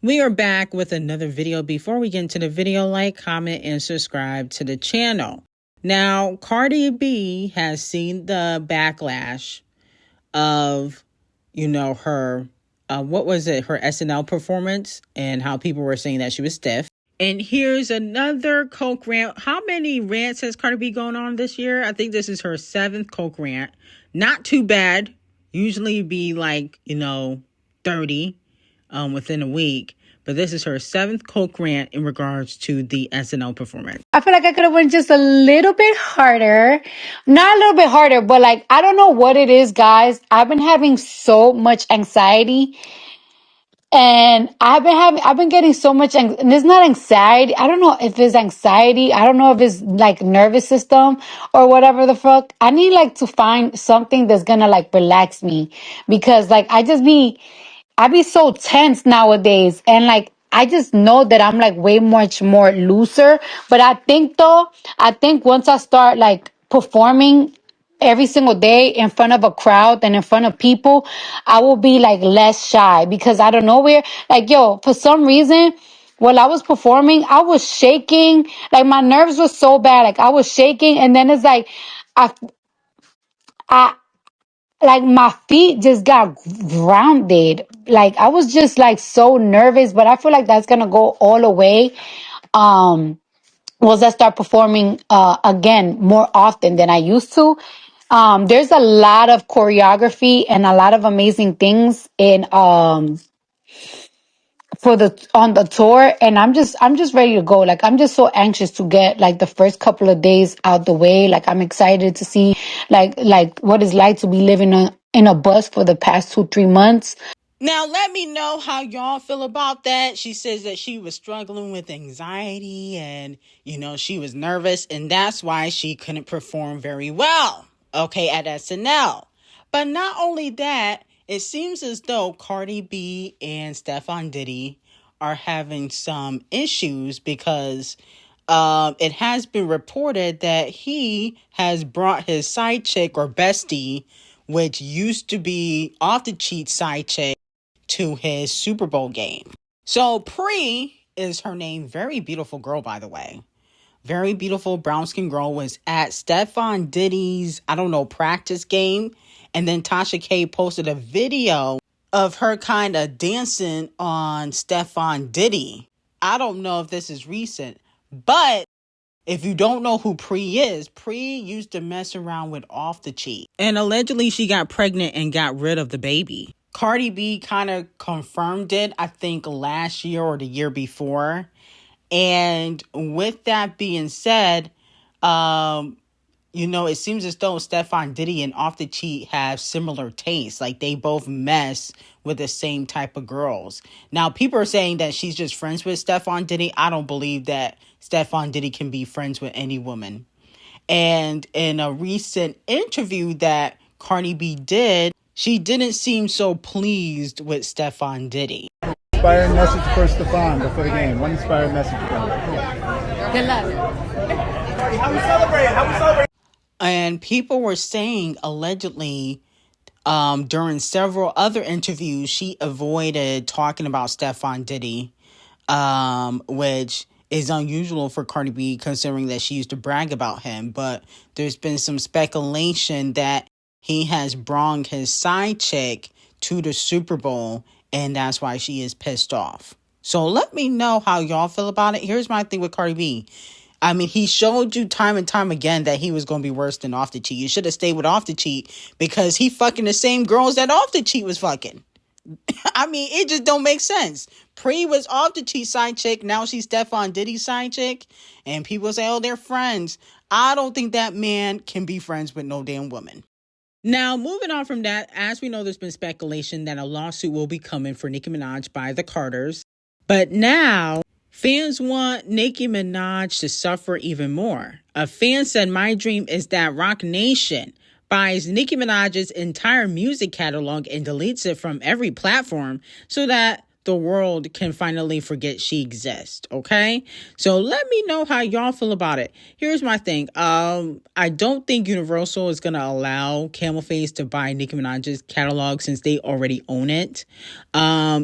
We are back with another video. Before we get into the video, like, comment, and subscribe to the channel. Now, Cardi B has seen the backlash of, her, what was it, her SNL performance and how people were saying that she was stiff. And here's another Coke rant. How many rants has Cardi B going on this year? I think this is her 7th Coke rant. Not too bad. Usually be like, 30 within a week. But this is her 7th Coke rant in regards to the SNL performance. I feel like I could have went just a little bit harder. Not a little bit harder, but like, I don't know what it is, guys. I've been having so much anxiety. And I've been getting so much, and it's not anxiety. I don't know if it's anxiety. I don't know if it's like nervous system or whatever the fuck. I need like to find something that's gonna like relax me, because like I be so tense nowadays, and like I just know that I'm like way much more looser. But I think once I start like performing every single day in front of a crowd and in front of people, I will be like less shy, because out of nowhere, like, for some reason, while I was performing, I was shaking. Like my nerves were so bad. Like I was shaking, and then it's like, I like my feet just got grounded. Like I was just like so nervous, but I feel like that's gonna go all away. Once I start performing again more often than I used to. There's a lot of choreography and a lot of amazing things in on the tour, and I'm just ready to go. Like I'm just so anxious to get like the first couple of days out the way. Like I'm excited to see like what it's like to be living in a bus for the past 2-3 months. Now, let me know how y'all feel about that. She says that she was struggling with anxiety and, she was nervous, and that's why she couldn't perform very well, at SNL. But not only that, it seems as though Cardi B and Stefon Diddy are having some issues, because it has been reported that he has brought his side chick or bestie, which used to be off the cheat side chick, to his Super Bowl game. So Pre is her name. Very beautiful girl, by the way. Very beautiful brown skin girl, was at Stefon Diddy's, practice game. And then Tasha K posted a video of her kind of dancing on Stefon Diddy. I don't know if this is recent, but if you don't know who Pre is, Pre used to mess around with Off the Cheat. And allegedly she got pregnant and got rid of the baby. Cardi B kind of confirmed it, I think, last year or the year before. And with that being said, it seems as though Stefon Diddy and Off the Cheat have similar tastes. Like they both mess with the same type of girls. Now, people are saying that she's just friends with Stefon Diddy. I don't believe that Stefon Diddy can be friends with any woman. And in a recent interview that Cardi B did, she didn't seem so pleased with Stefon Diddy. Inspiring message for Stefon before the game. One inspiring message for him. Good luck. How we celebrate? And people were saying, allegedly, during several other interviews, she avoided talking about Stefon Diddy, which is unusual for Cardi B, considering that she used to brag about him. But there's been some speculation that he has brought his side chick to the Super Bowl, and that's why she is pissed off. So let me know how y'all feel about it. Here's my thing with Cardi B. I mean, he showed you time and time again that he was going to be worse than Off the Cheat. You should have stayed with Off the Cheat, because he fucking the same girls that Off the Cheat was fucking. I mean, it just don't make sense. Pre was Off the Cheat side chick. Now she's Stefon Diddy's side chick. And people say, oh, they're friends. I don't think that man can be friends with no damn woman. Now, moving on from that, as we know, there's been speculation that a lawsuit will be coming for Nicki Minaj by the Carters. But now, fans want Nicki Minaj to suffer even more. A fan said, my dream is that Roc Nation buys Nicki Minaj's entire music catalog and deletes it from every platform so that the world can finally forget she exists, okay? So let me know how y'all feel about it. Here's my thing. I don't think Universal is going to allow Camel Face to buy Nicki Minaj's catalog since they already own it.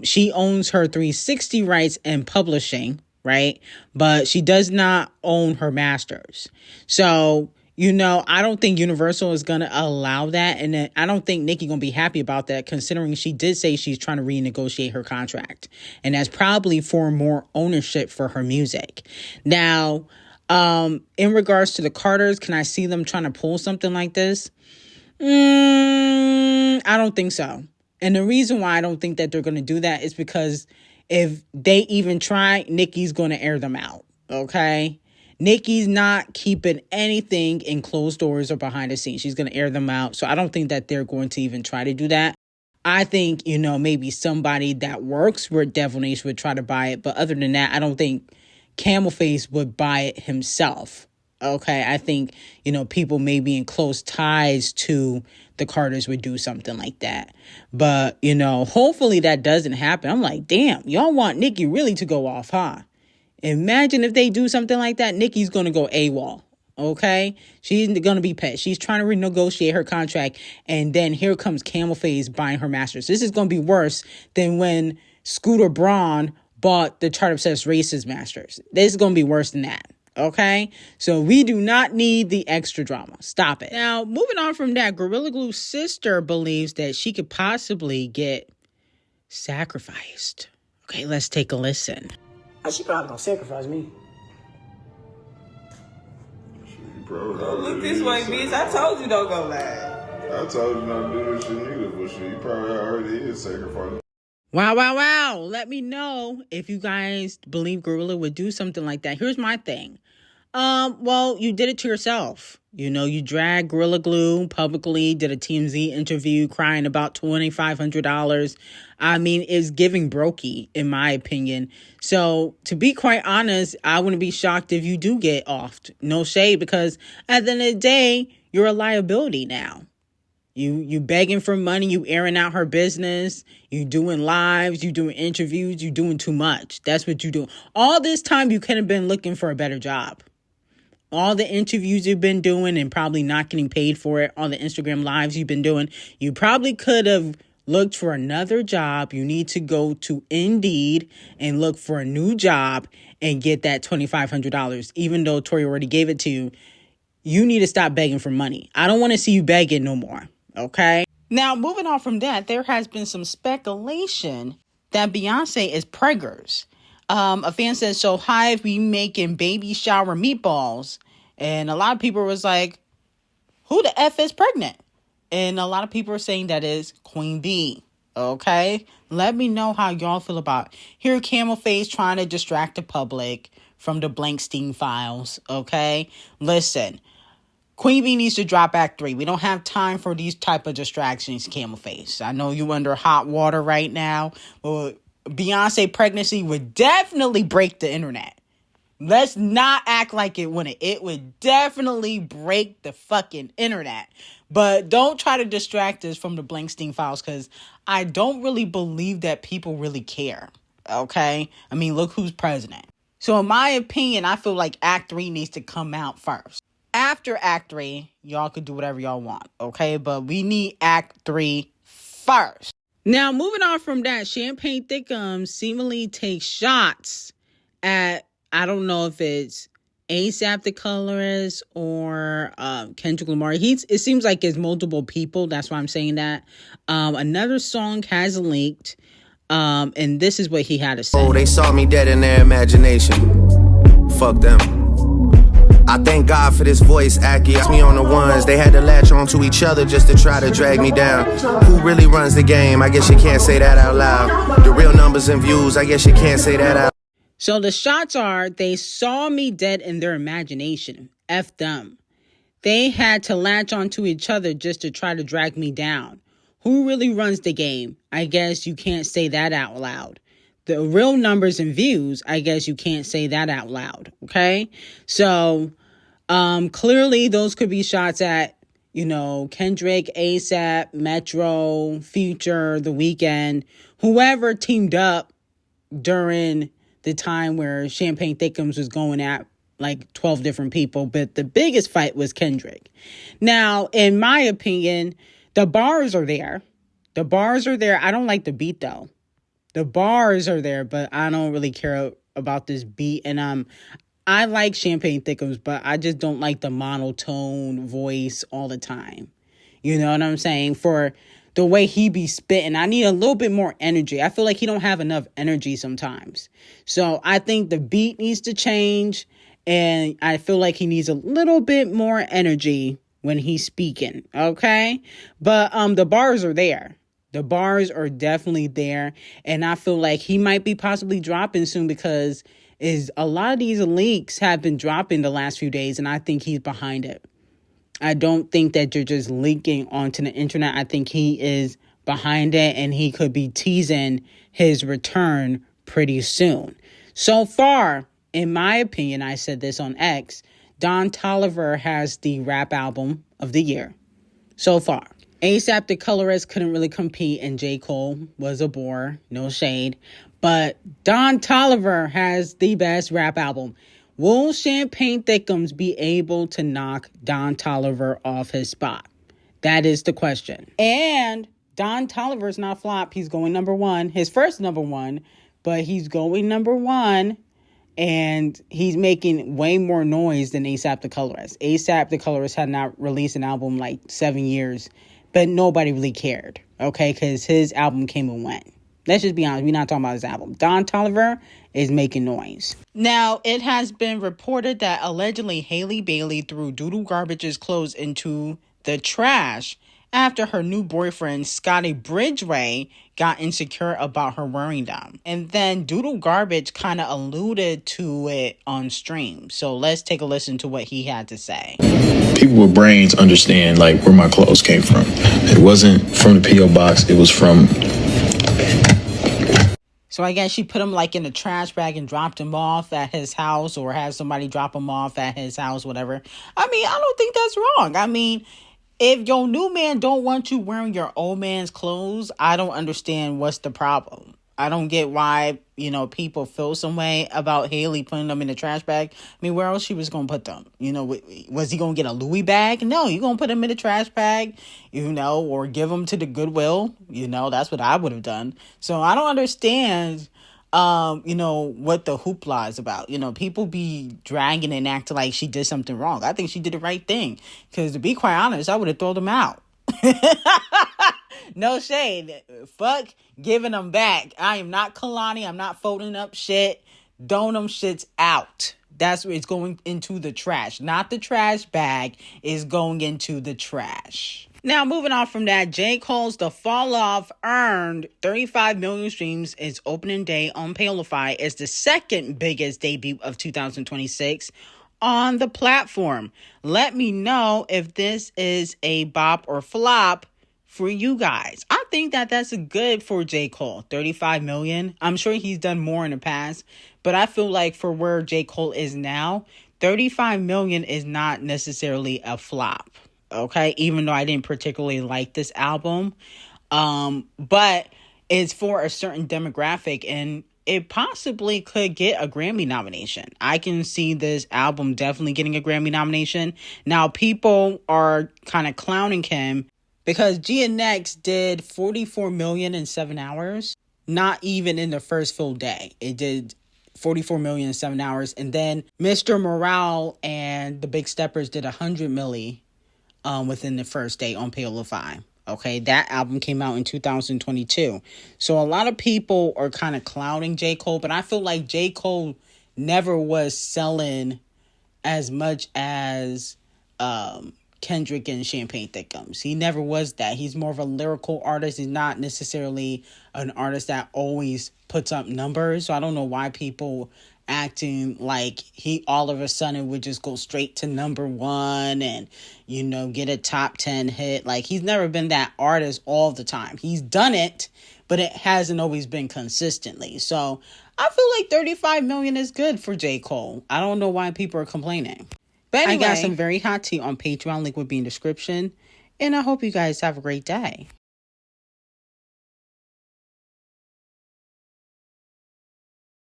She owns her 360 rights and publishing, right? But she does not own her masters. So, I don't think Universal is going to allow that. And then I don't think Nicki going to be happy about that, considering she did say she's trying to renegotiate her contract. And that's probably for more ownership for her music. Now, in regards to the Carters, can I see them trying to pull something like this? I don't think so. And the reason why I don't think that they're going to do that is because if they even try, Nicki's going to air them out. Okay? Nicki's not keeping anything in closed doors or behind the scenes. She's going to air them out. So I don't think that they're going to even try to do that. I think, maybe somebody that works with Devil Nation would try to buy it. But other than that, I don't think Camel Face would buy it himself. Okay, I think, people maybe in close ties to the Carters would do something like that. But, hopefully that doesn't happen. I'm like, damn, y'all want Nicki really to go off, huh? Imagine if they do something like that, Nicki's going to go AWOL, okay? She's going to be pissed. She's trying to renegotiate her contract, and then here comes Camel Face buying her masters. This is going to be worse than when Scooter Braun bought the Chart Obsessed Racist masters. This is going to be worse than that, okay? So we do not need the extra drama. Stop it. Now, moving on from that, Gorilla Glue's sister believes that she could possibly get sacrificed. Okay, let's take a listen. She probably gonna sacrifice me. Look this way, bitch. I told you don't go live. I told you not to do this shit neither, but shit, you probably already is sacrificing. Wow. Let me know if you guys believe GloRilla would do something like that. Here's my thing. Well, you did it to yourself. You dragged Gorilla Glue publicly, did a TMZ interview crying about $2,500. I mean, it's giving brokey, in my opinion. So, to be quite honest, I wouldn't be shocked if you do get offed. No shade, because at the end of the day, you're a liability now. You begging for money, you airing out her business, you doing lives, you doing interviews, you doing too much. That's what you do. All this time, you could have been looking for a better job. All the interviews you've been doing and probably not getting paid for it, all the Instagram lives you've been doing, you probably could have looked for another job. You need to go to Indeed and look for a new job and get that $2,500. Even though Tori already gave it to you, you need to stop begging for money. I don't want to see you begging no more, okay? Now, moving on from that, there has been some speculation that Beyoncé is preggers. A fan says, so Hive be making baby shower meatballs. And a lot of people was like, who the F is pregnant? And a lot of people are saying that is Queen B. Okay? Let me know how y'all feel about it. Here, Camel Face trying to distract the public from the Blankstein files. Okay? Listen, Queen B needs to drop Act 3. We don't have time for these type of distractions, Camel Face. I know you under hot water right now, but Beyonce pregnancy would definitely break the internet. Let's not act like it wouldn't. It would definitely break the fucking internet. But don't try to distract us from the Blankstein files, because I don't really believe that people really care. Okay? I mean, look who's president. So in my opinion, I feel like Act 3 needs to come out first. After Act 3, y'all could do whatever y'all want. Okay? But we need Act 3 first. Now, moving on from that, Champagne Thickums seemingly takes shots at, I don't know if it's ASAP the colorist or Kendrick Lamar. It seems like it's multiple people. That's why I'm saying that. Another song has leaked, and this is what he had to say. Oh, they saw me dead in their imagination. Fuck them. I thank God for this voice accurate. Me on the ones, they had to latch onto each other just to try to drag me down. Who really runs the game? I guess you can't say that out loud. The real numbers and views, I guess you can't say that out. So the shots are, they saw me dead in their imagination. F them. They had to latch onto each other just to try to drag me down. Who really runs the game? I guess you can't say that out loud. The real numbers and views, I guess you can't say that out loud. Okay? So, clearly those could be shots at, Kendrick, ASAP, Metro, Future, The Weeknd, whoever teamed up during the time where Champagne Thickums was going at like 12 different people, but the biggest fight was Kendrick. Now, in my opinion, the bars are there. The bars are there. I don't like the beat though. The bars are there, but I don't really care about this beat. And I like Champagne Thickums, but I just don't like the monotone voice all the time. You know what I'm saying? For the way he be spitting, I need a little bit more energy. I feel like he don't have enough energy sometimes. So I think the beat needs to change. And I feel like he needs a little bit more energy when he's speaking, okay? But the bars are there. The bars are definitely there. And I feel like he might be possibly dropping soon because a lot of these leaks have been dropping the last few days, and I think he's behind it. I don't think that you're just leaking onto the internet. I think he is behind it, and he could be teasing his return pretty soon. So far, in my opinion, I said this on X, Don Toliver has the rap album of the year so far. A$AP the Colorist couldn't really compete, and J. Cole was a bore, no shade. But Don Toliver has the best rap album. Will Champagne Thickums be able to knock Don Toliver off his spot? That is the question. And Don Toliver's not flop. He's going number one. His first number one, but he's going number one. And he's making way more noise than A$AP the Colorist. A$AP the Colorist had not released an album like 7 years, but nobody really cared, okay? Because his album came and went. Let's just be honest, we're not talking about his album. Don Toliver is making noise. Now, it has been reported that allegedly Halle Bailey threw Doodle Garbage's clothes into the trash after her new boyfriend, Scotty Bridgeway, got insecure about her wearing them. And then Doodle Garbage kind of alluded to it on stream. So let's take a listen to what he had to say. People with brains understand like where my clothes came from. It wasn't from the P.O. box, it was from... So I guess she put him like in a trash bag and dropped him off at his house, or have somebody drop him off at his house, whatever. I mean, I don't think that's wrong. I mean, if your new man don't want you wearing your old man's clothes, I don't understand what's the problem. I don't get why, people feel some way about Haley putting them in the trash bag. I mean, where else she was going to put them? Was he going to get a Louis bag? No, you're going to put them in the trash bag, or give them to the Goodwill. That's what I would have done. So I don't understand, what the hoopla is about. People be dragging and acting like she did something wrong. I think she did the right thing. Because to be quite honest, I would have thrown them out. No shade. Fuck giving them back. I am not Kalani. I'm not folding up shit. Throwing them shits out. That's where it's going into the trash. Not the trash bag. Is going into the trash. Now, moving on from that, J. Cole's The Fall Off earned 35 million streams its opening day on Palify. It's the second biggest debut of 2026 on the platform. Let me know if this is a bop or flop for you guys. I think that that's a good for J. Cole. 35 million. I'm sure he's done more in the past, but I feel like for where J. Cole is now, 35 million is not necessarily a flop. Okay, even though I didn't particularly like this album, but it's for a certain demographic, and it possibly could get a Grammy nomination. I can see this album definitely getting a Grammy nomination. Now, people are kind of clowning him because GNX did 44 million in 7 hours, not even in the first full day. It did 44 million in 7 hours, and then Mr. Morale and the Big Steppers did 100 milli within the first day on Palify. Okay, that album came out in 2022. So a lot of people are kind of clowning J. Cole, but I feel like J. Cole never was selling as much as Kendrick and Champagne Thickums. He never was that. He's more of a lyrical artist. He's not necessarily an artist that always puts up numbers. So I don't know why people acting like he all of a sudden would just go straight to number one and, get a top 10 hit. Like, he's never been that artist all the time. He's done it, but it hasn't always been consistently. So I feel like 35 million is good for J. Cole. I don't know why people are complaining. But anyway, I got some very hot tea on Patreon. Link would be in the description. And I hope you guys have a great day.